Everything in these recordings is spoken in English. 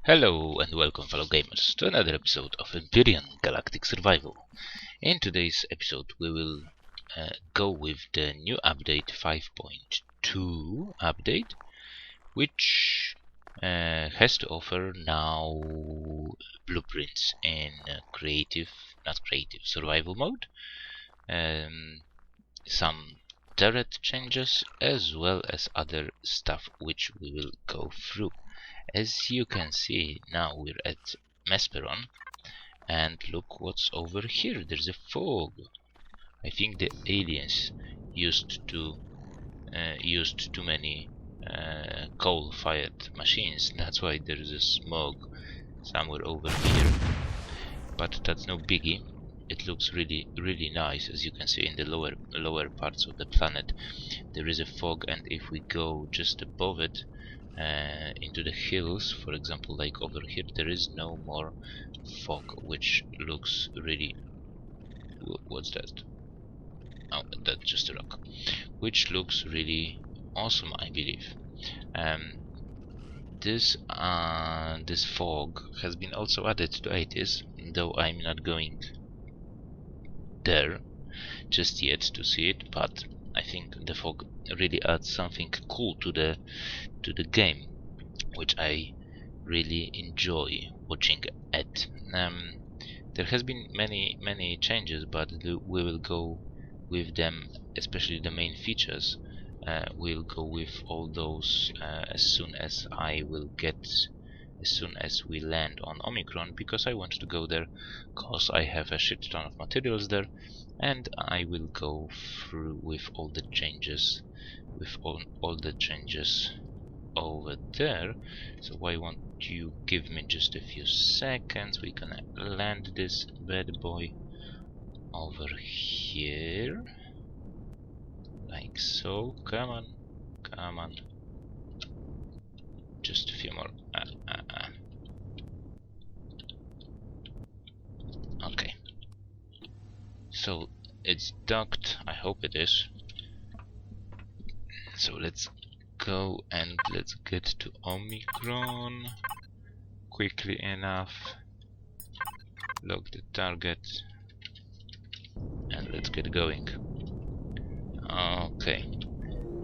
Hello and welcome fellow gamers to another episode of Empyrion Galactic Survival. In today's episode we will go with the new update 5.2 update, which has to offer now blueprints in survival mode, some turret changes as well as other stuff which we will go through. As you can see, now we're at Empyrion, and look what's over here. There's a fog. I think the aliens used too many coal-fired machines. That's why there's a smog somewhere over here. But that's no biggie. It looks really nice. As you can see in the lower parts of the planet, there is a fog, and if we go just above it, into the hills, for example, like over here, there is no more fog, which looks really... What's that? Oh, that's just a rock. Which looks really awesome, I believe. This fog has been also added to ATIS, though I'm not going there just yet to see it, but I think the fog really adds something cool to the game, which I really enjoy watching at. There has been many changes, but we will go with them, especially the main features. We'll go with all those as soon as we land on Omicron, because I want to go there, cause I have a shit ton of materials there, and I will go through with all the changes, over there. So why won't you give me just a few seconds? We're gonna land this bad boy over here, like so. Come on. Just a few more. Okay. So it's docked. I hope it is. So let's go and let's get to Omicron quickly enough. Lock the target and let's get going. Okay,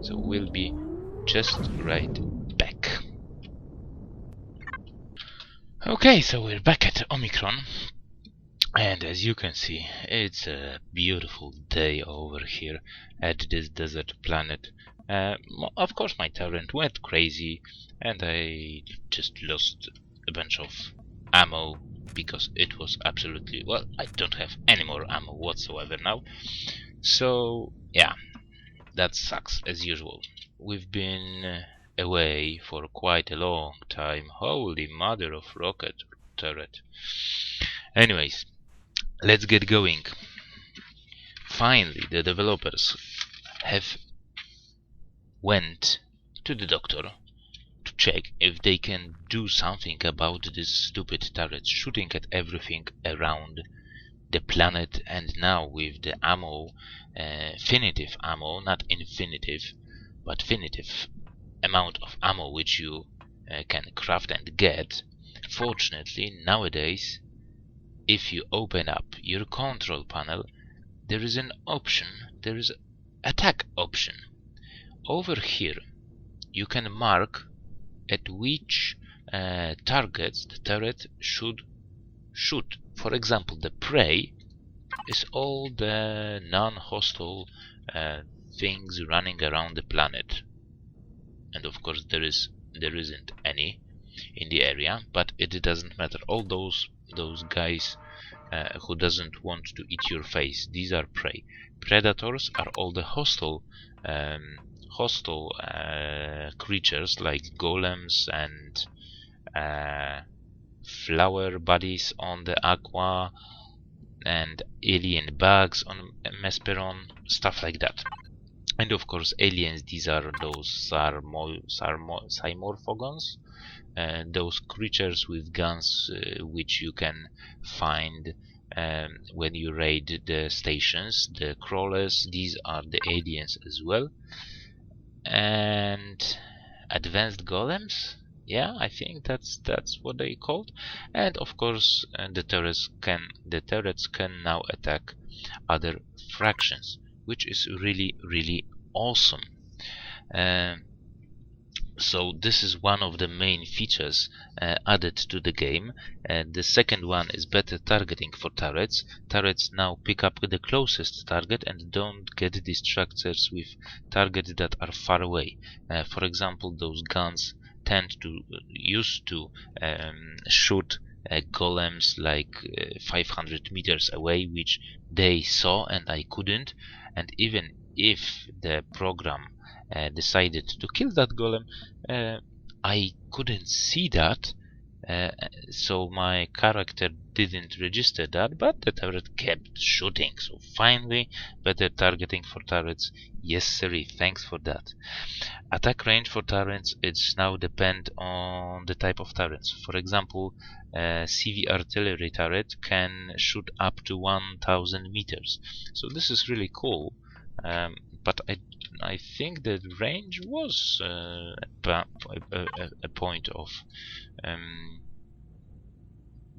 so we'll be just right back. Okay, so we're back at Omicron, and as you can see, it's a beautiful day over here at this desert planet. Of course my turret went crazy and I just lost a bunch of ammo, because it was absolutely... well, I don't have any more ammo whatsoever now. So yeah, that sucks as usual. We've been away for quite a long time. Holy mother of rocket turret. Anyways, let's get going. Finally, the developers have went to the doctor to check if they can do something about this stupid turret shooting at everything around the planet. And now with the ammo, finitive ammo, not infinitive, but finitive amount of ammo which you can craft and get, fortunately nowadays, if you open up your control panel, there is an option, there is attack option. Over here you can mark at which targets the turret should shoot. For example, the prey is all the non-hostile things running around the planet, and of course there isn't any in the area, but it doesn't matter. All those guys who doesn't want to eat your face, these are prey. Predators are all the hostile creatures like golems and flower bodies on the aqua, and alien bugs on Empyrion, stuff like that. And of course aliens, these are those Cymorphogons, those creatures with guns which you can find when you raid the stations. The crawlers, these are the aliens as well. And advanced golems, Yeah, I think that's what they called. And of course, the turrets can now attack other fractions, which is really awesome. Um, so this is one of the main features added to the game. The second one is better targeting for turrets. Turrets now pick up the closest target and don't get distracted with targets that are far away. For example, those guns used to shoot golems like 500 meters away, which they saw and I couldn't. And even if the program decided to kill that golem, I couldn't see that, so my character didn't register that, but the turret kept shooting. So finally, better targeting for turrets. Yes, sirree, thanks for that. Attack range for turrets is now depend on the type of turrets. For example, CV artillery turret can shoot up to 1000 meters. So this is really cool. But I think the range was a point of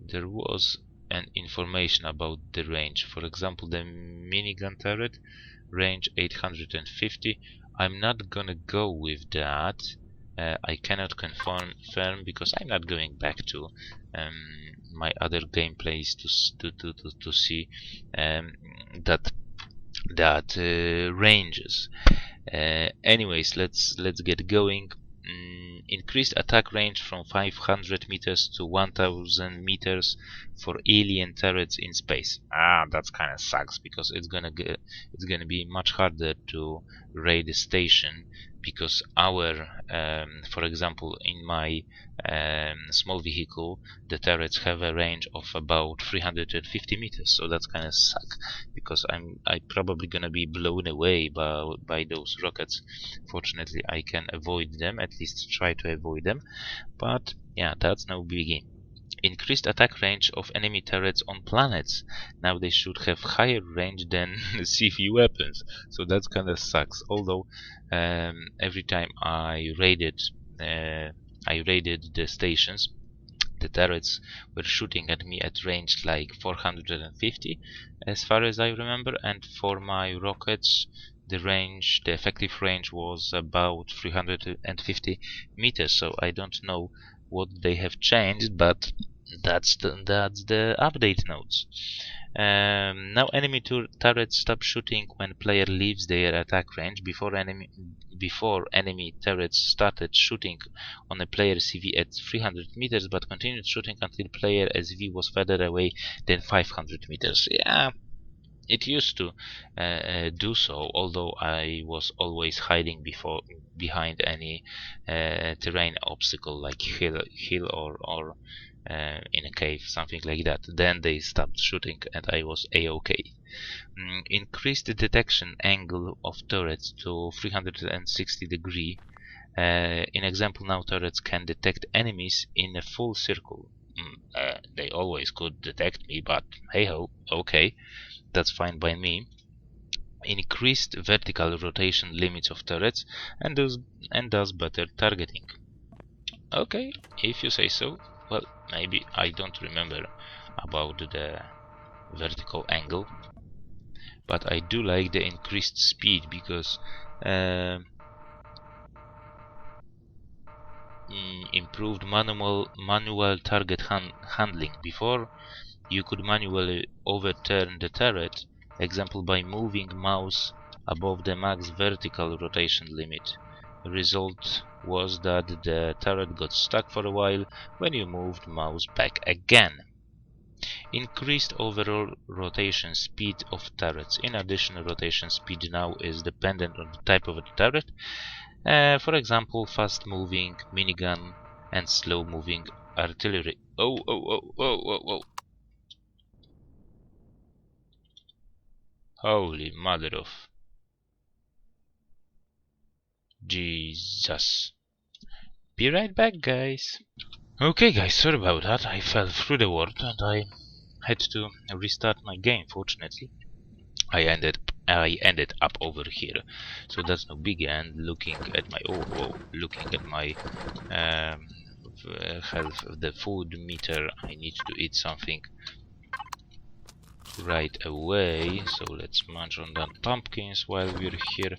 there was an information about the range. For example, the minigun turret range 850. I'm not gonna go with that. I cannot confirm because I'm not going back to my other gameplays to see that ranges. Anyways, let's get going. Increased attack range from 500 meters to 1000 meters for alien turrets in space. That's kind of sucks because it's gonna be much harder to raid a station, because our for example, in my small vehicle, the turrets have a range of about 350 meters, so that's kind of suck because I probably gonna be blown away by those rockets. Fortunately, I can avoid them, at least try to avoid them, but yeah, that's no biggie. Increased attack range of enemy turrets on planets. Now they should have higher range than CV weapons, so that kind of sucks. Although every time I raided the stations, the turrets were shooting at me at range like 450, as far as I remember, and for my rockets, the effective range was about 350 meters. So I don't know what they have changed, but that's the update notes. Now enemy turrets stop shooting when player leaves their attack range. Before enemy turrets started shooting on a player CV at 300 meters, but continued shooting until player SV was further away than 500 meters. Yeah, it used to do so, although I was always hiding behind any terrain obstacle like hill or in a cave, something like that. Then they stopped shooting and I was a-okay. Increased the detection angle of turrets to 360 degree. In example, now turrets can detect enemies in a full circle. They always could detect me, but hey ho, okay, that's fine by me. Increased vertical rotation limits of turrets and does better targeting. Okay, if you say so. Well, maybe I don't remember about the vertical angle, but I do like the increased speed because improved manual target handling. Before, you could manually overturn the turret, example by moving mouse above the max vertical rotation limit. The result was that the turret got stuck for a while when you moved mouse back again. Increased overall rotation speed of turrets. In addition, rotation speed now is dependent on the type of the turret. For example, fast moving minigun and slow moving artillery. Oh. Holy mother of Jesus. Be right back, guys. Okay, guys, sorry about that. I fell through the wall and I had to restart my game. Fortunately, I ended up over here, so that's no biggie. And looking at my health of the food meter. I need to eat something right away, so let's munch on that pumpkins while we're here,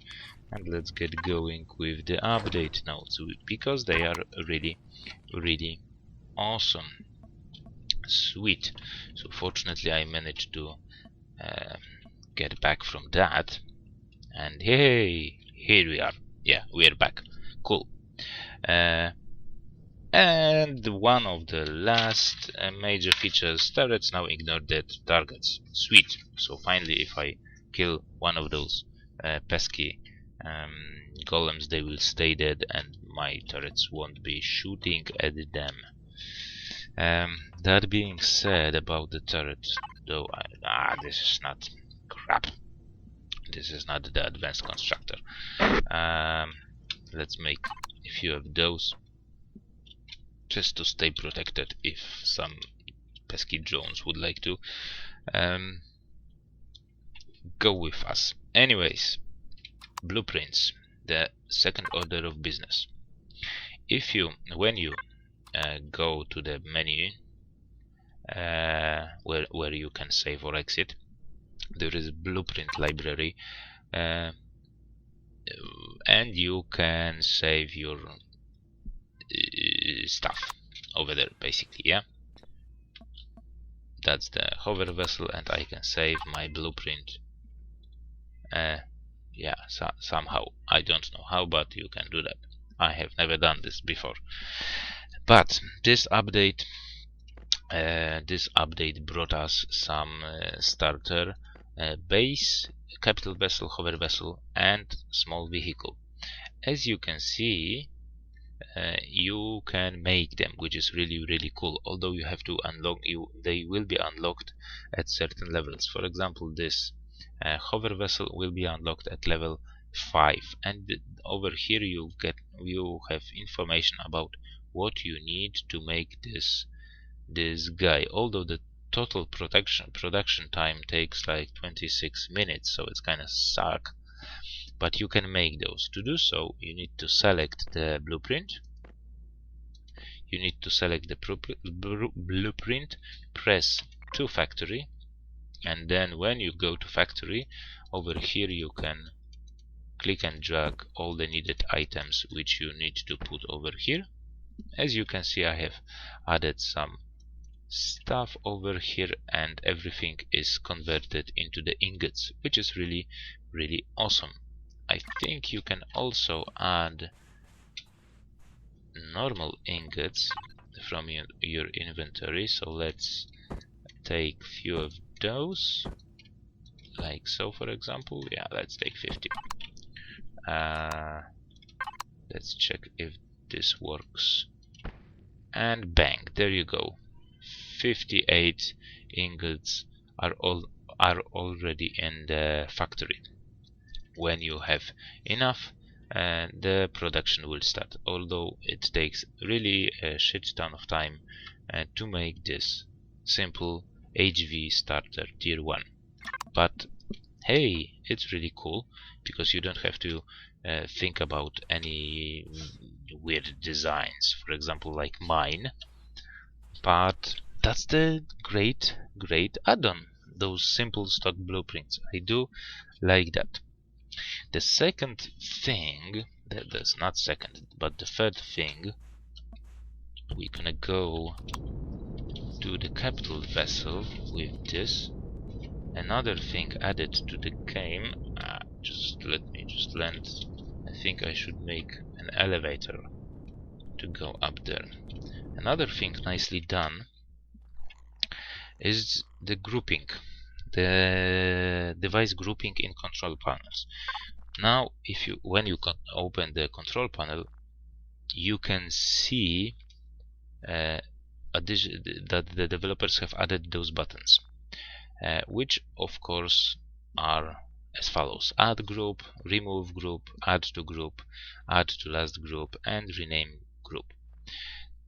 and let's get going with the update notes because they are really awesome. Sweet. So fortunately I managed to get back from that, and hey, here we are. Yeah, we're back. Cool. And one of the last major features, turrets now ignore dead targets. Sweet. So finally, if I kill one of those pesky golems, they will stay dead and my turrets won't be shooting at them. That being said about the turret, though, this is not crap. This is not the advanced constructor. Let's make a few of those, just to stay protected if some pesky drones would like to go with us. Anyways, blueprints, the second order of business. When you go to the menu where you can save or exit, there is a blueprint library, and you can save your stuff over there, basically. Yeah, that's the hover vessel, and I can save my blueprint. Yeah, somehow I don't know how, but you can do that. I have never done this before, but this update brought us some starter base, capital vessel, hover vessel, and small vehicle. As you can see, you can make them, which is really cool. Although you have to unlock, they will be unlocked at certain levels. For example, this hover vessel will be unlocked at level 5, and over here you have information about what you need to make this guy. Although the total production time takes like 26 minutes, so it's kind of suck. But you can make those. To do so, you need to select the blueprint. You need to select the blueprint, press to factory, and then when you go to factory, over here you can click and drag all the needed items which you need to put over here. As you can see, I have added some stuff over here, and everything is converted into the ingots, which is really awesome. I think you can also add normal ingots from your inventory, so let's take few of those, like so, for example. Yeah, let's take 50. Let's check if this works, and bang, there you go. 58 ingots are already in the factory. When you have enough, the production will start, although it takes really a shit ton of time to make this simple HV starter tier 1. But hey, it's really cool because you don't have to think about any weird designs, for example like mine. But that's the great add-on, those simple stock blueprints. I do like that. The second thing, that's not second, but the third thing, we're gonna go to the capital vessel with this. Another thing added to the game, just let me just land. I think I should make an elevator to go up there. Another thing nicely done is the grouping, the device grouping in control panels. Now, when you open the control panel, you can see that the developers have added those buttons, which of course are as follows: add group, remove group, add to group, add to last group, and rename group.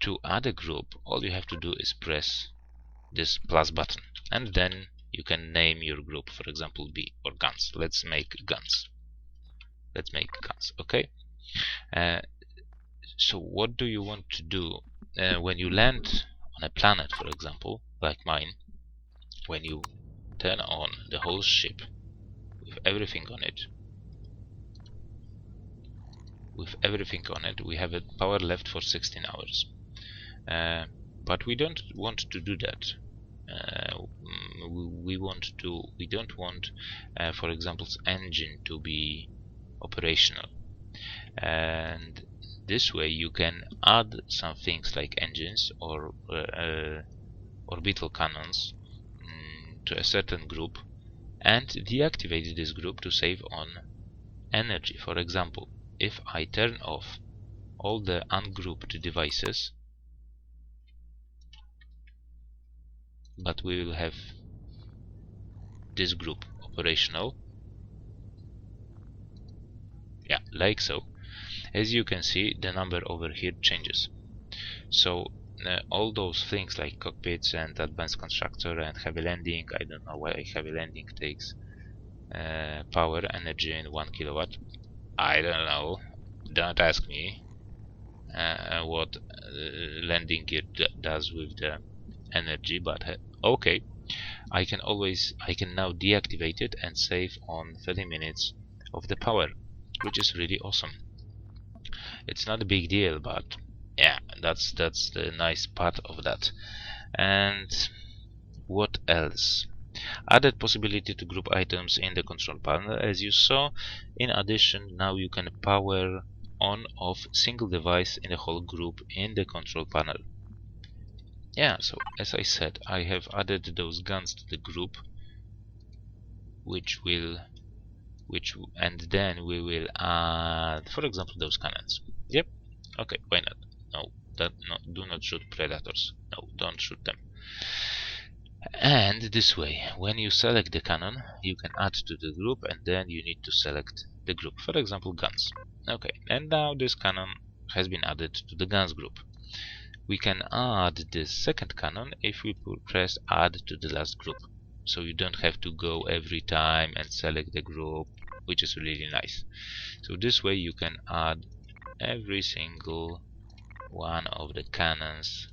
To add a group, all you have to do is press this plus button, and then you can name your group, for example B or guns. Let's make guns. Okay. So what do you want to do when you land on a planet, for example, like mine, when you turn on the whole ship with everything on it, we have a power left for 16 hours. But we don't want to do that. We don't want, for example, engine to be operational, and this way you can add some things like engines or orbital cannons to a certain group and deactivate this group to save on energy. For example, if I turn off all the ungrouped devices, but we will have this group operational, yeah, like so. As you can see, the number over here changes. So all those things like cockpits and advanced constructor and heavy landing, I don't know why heavy landing takes power energy in 1 kilowatt. I don't know, don't ask me what landing gear does with the energy, but okay, I can now deactivate it and save on 30 minutes of the power, which is really awesome. It's not a big deal, but yeah, that's the nice part of that. And what else? Added possibility to group items in the control panel, as you saw. In addition, now you can power on off single device in the whole group in the control panel. Yeah, so as I said, I have added those guns to the group, and then we will add, for example, those cannons. Yep. Okay, why not? Do not shoot predators. No, don't shoot them. And this way, when you select the cannon, you can add to the group, and then you need to select the group. For example, guns. Okay, and now this cannon has been added to the guns group. We can add the second cannon if we press add to the last group. So you don't have to go every time and select the group, which is really nice. So this way you can add every single one of the cannons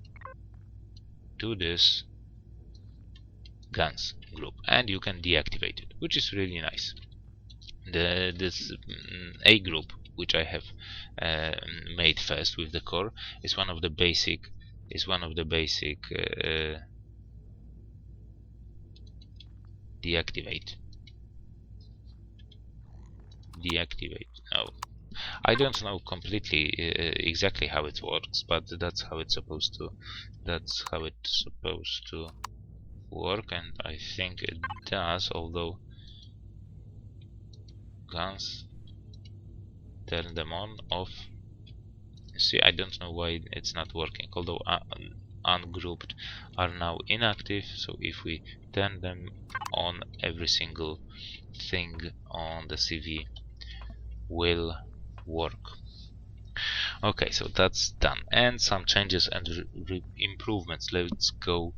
to this guns group, and you can deactivate it, which is really nice. This A group, which I have made first with the core, is one of the basic deactivate. No, I don't know completely exactly how it works, but that's how it's supposed to work, and I think it does. Although guns, turn them on, off. See, I don't know why it's not working. Although ungrouped are now inactive, so if we turn them on, every single thing on the CV will work. Okay, so that's done, and some changes and improvements. Let's go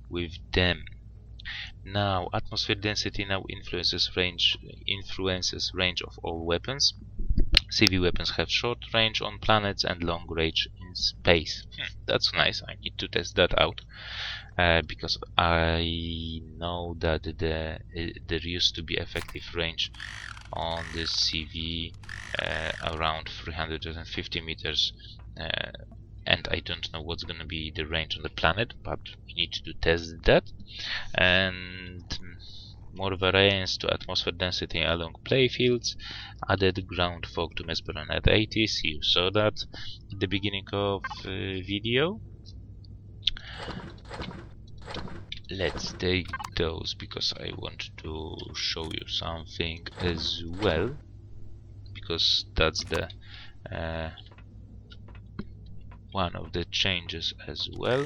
with them. Now, atmosphere density now influences range of all weapons. CV weapons have short range on planets and long range in space. That's nice. I need to test that out because I know that there used to be effective range on this CV around 350 meters, and I don't know what's gonna be the range on the planet, but we need to test that. And more variance to atmosphere density along playfields, added ground fog to Mesperon at 80s. You saw that at the beginning of video. Let's take those because I want to show you something as well, because that's the one of the changes as well.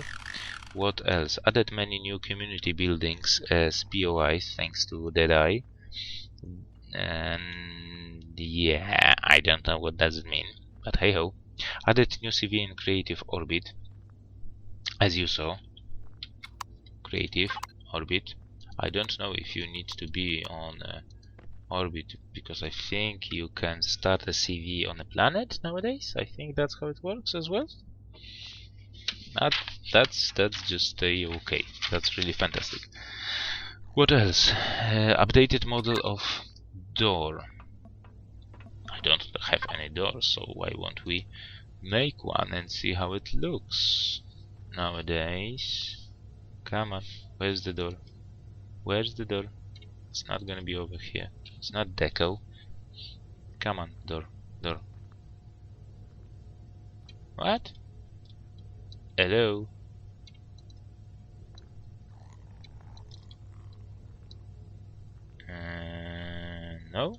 What else? Added many new community buildings as POIs thanks to Deadeye. And yeah, I don't know what does it mean, but hey ho. Added new CV in creative orbit, as you saw. Creative orbit. I don't know if you need to be on orbit, because I think you can start a CV on a planet nowadays. I think that's how it works as well. That, that's just okay. That's really fantastic. What else? Updated model of door. I don't have any doors, so why won't we make one and see how it looks nowadays? Come on, where's the door? Where's the door? It's not gonna be over here. It's not deco. Come on, door, door. What? Hello? No?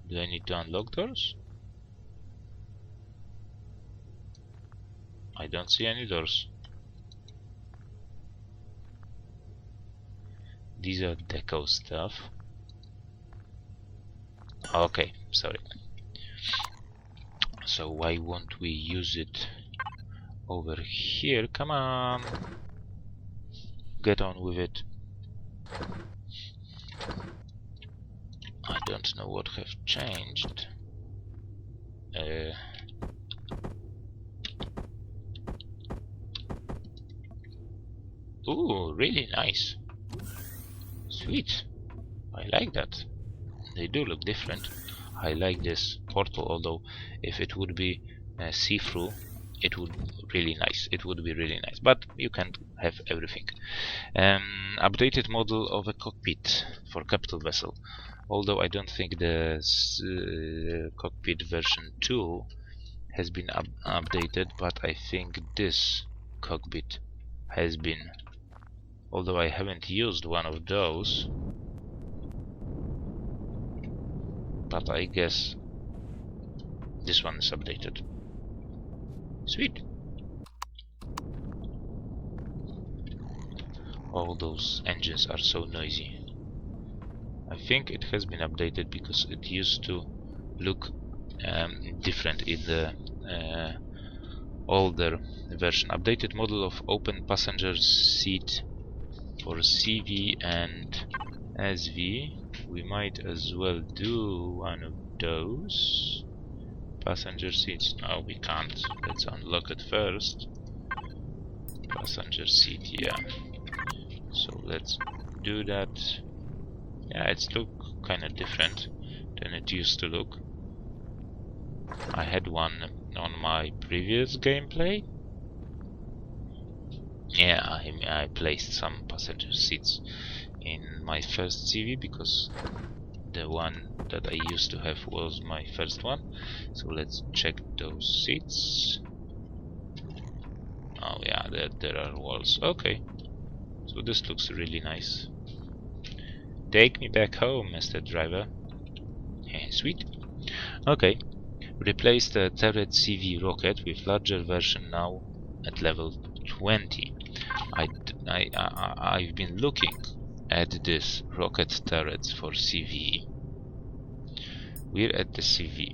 Do I need to unlock doors? I don't see any doors. These are deco stuff. Okay, sorry. So why won't we use it over here? Come on! Get on with it. I don't know what have changed. Ooh, really nice. Sweet. I like that. They do look different. I like this portal, although if it would be see-through, it would really nice. It would be really nice. But you can have everything. Updated model of a cockpit for capital vessel. Although I don't think the cockpit version 2 has been updated, but I think this cockpit has been. Although I haven't used one of those, but I guess this one is updated. Sweet. All those engines are so noisy. I think it has been updated because it used to look different in the older version. Updated model of open passenger seat for CV and SV. We might as well do one of those. Passenger seats. No, we can't. Let's unlock it first. Passenger seat, yeah. So let's do that. Yeah, it's look kind of different than it used to look. I had one on my previous gameplay. Yeah, I placed some passenger seats in my first CV because the one that I used to have was my first one. So let's check those seats. Oh yeah, there are walls. Okay, so this looks really nice. Take me back home, Mr. Driver. Yeah, sweet. Okay, replace the turret CV rocket with larger version now at level 20. I've been looking at this rocket turrets for CV. We're at the CV,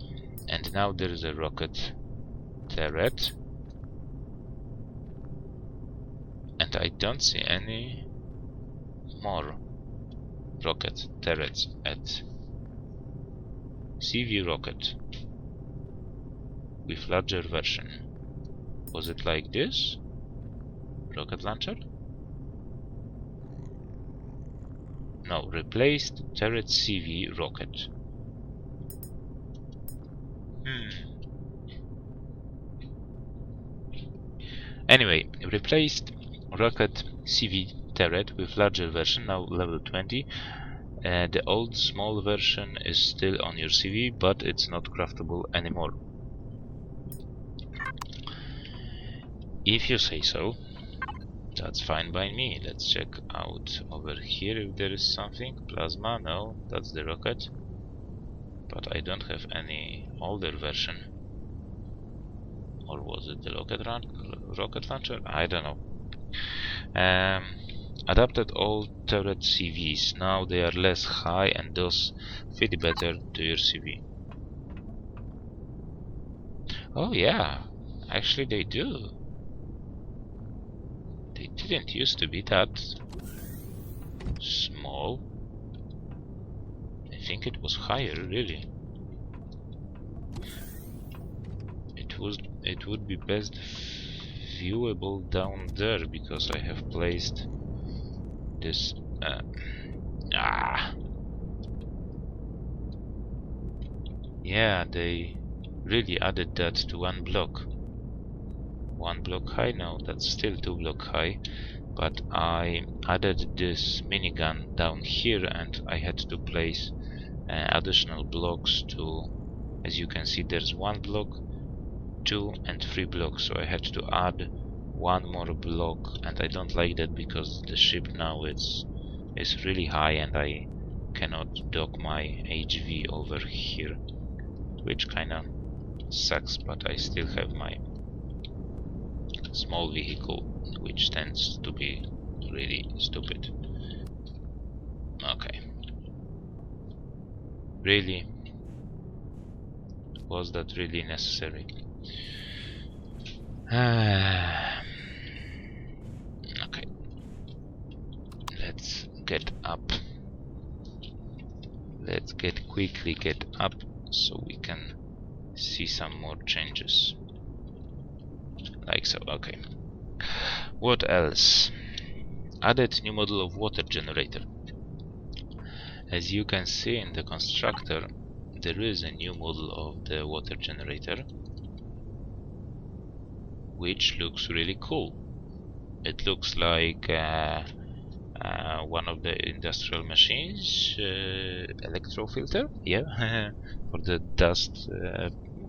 and now there is a rocket turret, and I don't see any more rocket turrets at CV rocket with larger version. Was it like this? Rocket launcher? No, replaced turret CV rocket. Anyway, replaced rocket CV turret with larger version, now level 20. The old small version is still on your CV, but it's not craftable anymore. If you say so, that's fine by me. Let's check out over here if there is something. Plasma, no, that's the rocket. But I don't have any older version. Or was it the rocket launcher? I don't know. Adapted old turret CVs. Now they are less high and thus fit better to your CV. Oh yeah, actually they do. They didn't used to be that small. I think it was higher, really. It would be best viewable down there because I have placed this. Yeah, they really added that to one block. One block high now, that's still 2 block high. But I added this minigun down here and I had to place additional blocks to, as you can see, there's 1 block, 2 and 3 blocks, so I had to add 1 more block, and I don't like that because the ship now is really high and I cannot dock my HV over here, which kinda sucks, but I still have my small vehicle, which tends to be really stupid. Okay. Really? Was that really necessary? Okay. Let's get up. Let's quickly get up so we can see some more changes. Like so, okay. What else? Added new model of water generator. As you can see in the constructor, there is a new model of the water generator, which looks really cool. It looks like one of the industrial machines, electrofilter, yeah, for the dust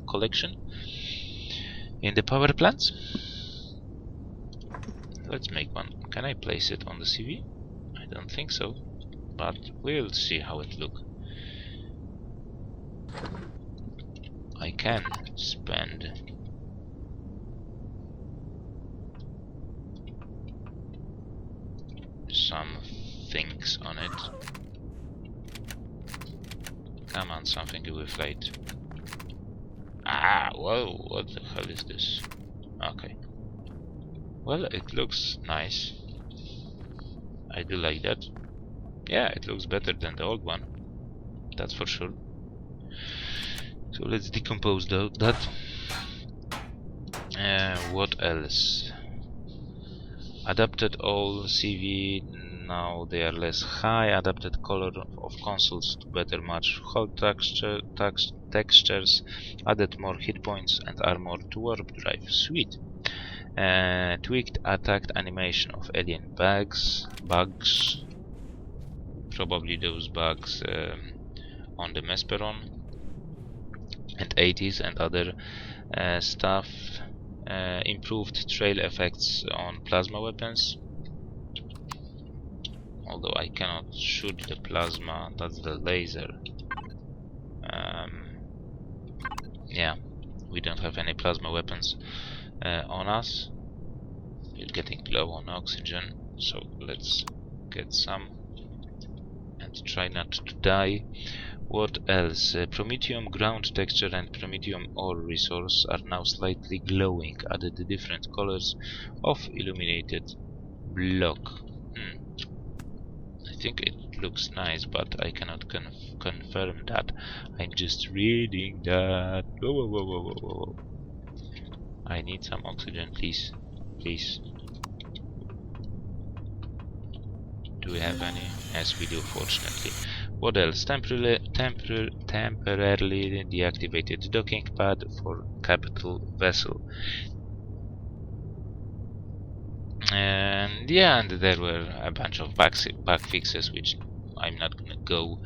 collection in the power plants. Let's make one. Can I place it on the CV? I don't think so, but we'll see how it looks. I can spend some things on it. Come on, something with light. Whoa, what the hell is this? Okay. Well, it looks nice. I do like that. Yeah, it looks better than the old one. That's for sure. So let's decompose that. What else? Adapted all CV, now they are less high. Adapted color of consoles to better match hull textures. Added more hit points and armor to warp drive. Sweet. Tweaked attack animation of alien bugs. Probably those bugs on the Mesperon and 80s and other stuff. Improved trail effects on plasma weapons. Although I cannot shoot the plasma, that's the laser. Yeah, we don't have any plasma weapons on us. We're getting low on oxygen, so let's get some and try not to die. What else? Promethium ground texture and Promethium ore resource are now slightly glowing. Added the different colors of illuminated block. I think it looks nice, but I cannot confirm that. I'm just reading that. Whoa. I need some oxygen, please. Please. Do we have any? Yes, we do, fortunately. What else? Temporarily deactivated docking pad for capital vessel. And yeah, and there were a bunch of bug fixes which I'm not gonna go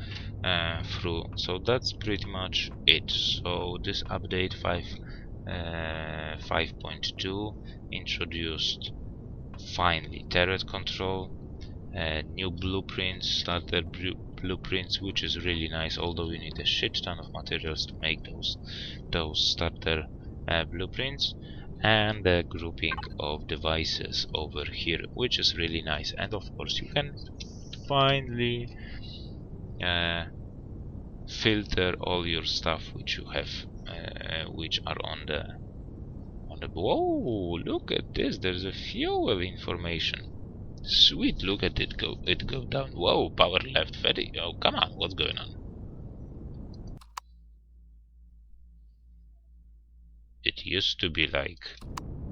through. So that's pretty much it. So this update 5.2 introduced finally turret control, new blueprints, starter blueprints, which is really nice, although you need a shit ton of materials to make those starter blueprints, and a grouping of devices over here, which is really nice. And of course you can finally filter all your stuff which you have which are on the whoa, look at this, there's a fuel information. Sweet, look at it go down. Whoa, power left, very. Oh, come on, what's going on? It used to be like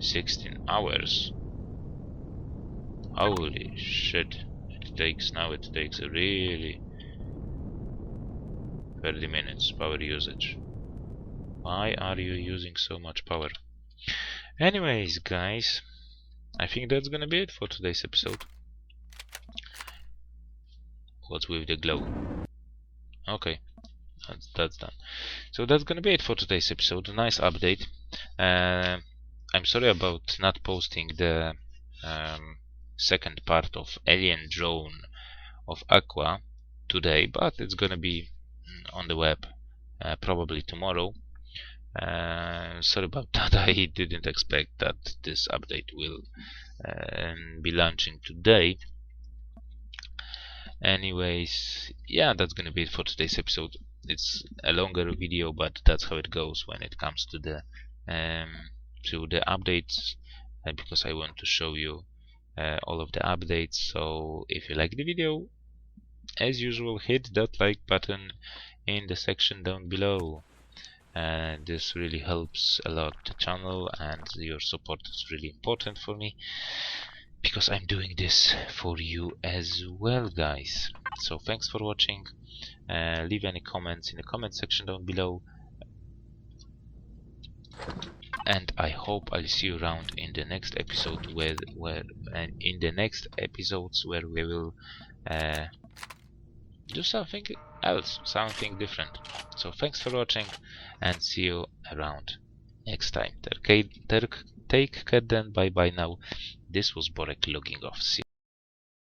16 hours. Holy shit. It takes a really 30 minutes power usage. Why are you using so much power? Anyways, guys, I think that's gonna be it for today's episode. What's with the glow? Okay, that's done. So that's gonna be it for today's episode. A nice update. I'm sorry about not posting the second part of Alien Drone of Aqua today, but it's gonna be on the web probably tomorrow. Sorry about that. I didn't expect that this update will be launching today. Anyways, yeah, that's gonna be it for today's episode. It's a longer video, but that's how it goes when it comes to the updates, because I want to show you all of the updates. So if you like the video, as usual, hit that like button in the section down below. This really helps a lot the channel, and your support is really important for me, because I'm doing this for you as well, guys. So thanks for watching. Leave any comments in the comment section down below, and I hope I'll see you around in the next episode in the next episodes where we will do something else, something different. So thanks for watching, and see you around next time. Take care then, bye bye now. This was Borek logging off. See